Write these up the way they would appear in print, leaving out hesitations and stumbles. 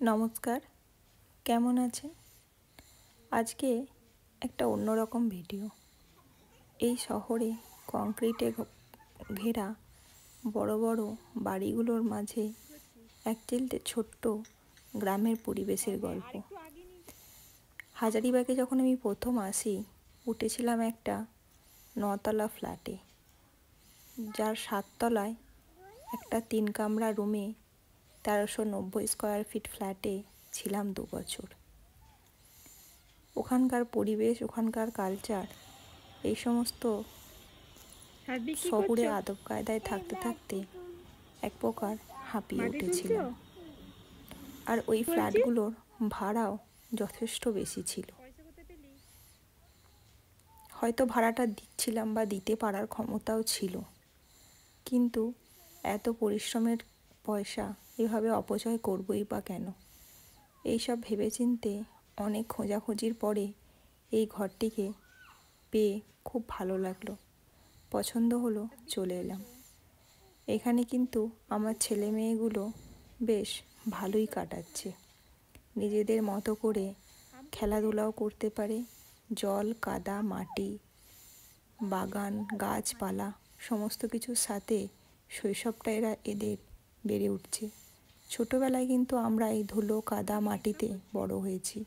নমস্কার, কেমন আছেন? আজকে একটা অন্যরকম ভিডিও। এই শহরে কংক্রিটে ঘেরা বড় বড় বাড়িগুলোর মাঝে একচিলতে ছোট্ট গ্রামের পরিবেশের গল্প। হাজারিবাগে যখন আমি প্রথম আসি, উঠেছিলাম একটা 9তলা ফ্ল্যাটে, যার 7 তলায় একটা 3 কামরা রুমে 1390 স্কোয়ার ফিট ফ্ল্যাটে ছিলাম 2 বছর। ওখানকার পরিবেশ, ওখানকার কালচার, এই সমস্ত শহুরে আদব কায়দায় থাকতে থাকতে এক প্রকার হাঁপিয়ে উঠেছিলাম। আর ওই ফ্ল্যাটগুলোর ভাড়াও যথেষ্ট বেশি ছিল। হয়তো ভাড়াটা দিচ্ছিলাম বা দিতে পারার ক্ষমতাও ছিল, কিন্তু এত পরিশ্রমের পয়সা এভাবে অপচয় করবই বা কেন? এইসব ভেবেচিন্তে অনেক খোঁজাখুঁজির পরে এই ঘরটিকে পেয়ে খুব ভালো লাগলো, পছন্দ হলো, চলে এলাম। এখানে কিন্তু আমার ছেলে মেয়েগুলো বেশ ভালোই কাটাচ্ছে। নিজেদের মতো করে খেলাধুলাও করতে পারে। জল, কাদা, মাটি, বাগান, গাছপালা সমস্ত কিছুর সাথে শৈশবটা এদের বেড়ে উঠছে। ছোটোবেলায় কিন্তু আমরা এই ধুলো, কাদা, মাটিতে বড় হয়েছি।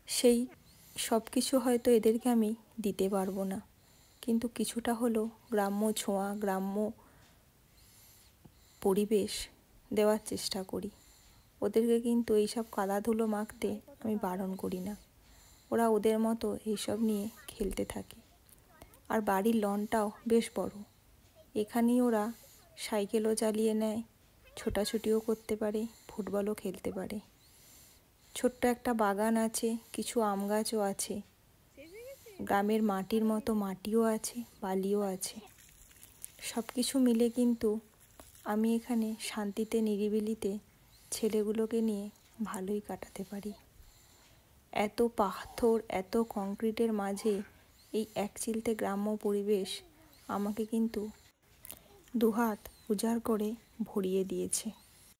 সেই সব কিছু হয়তো এদেরকে আমি দিতে পারবো না, কিন্তু কিছুটা হলো গ্রাম্য ছোঁয়া, গ্রাম্য পরিবেশ দেওয়ার চেষ্টা করি। ওদেরকে কিন্তু এইসব কাদা ধুলো মাখতে আমি বারণ করি না। ওরা ওদের মতো এইসব নিয়ে খেলতে থাকে। আর বাড়ির লনটাও বেশ বড়। এখানেই ওরা সাইকেলও চালিয়ে নেয়, ছোটাছুটিও করতে পারে, ফুটবলও খেলতে পারে। ছোট্ট একটা বাগান আছে, কিছু আম গাছও আছে। গ্রামের মাটির মতো মাটিও আছে, বালিও আছে। সব কিছু মিলে কিন্তু আমি এখানে শান্তিতে, নিরিবিলিতে ছেলেগুলোকে নিয়ে ভালোই কাটাতে পারি। এত পাথর, এত কংক্রিটের মাঝে এই একচিলতে গ্রাম্য পরিবেশ আমাকে কিন্তু দুহাত উজাড় করে ভরিয়ে দিয়েছে।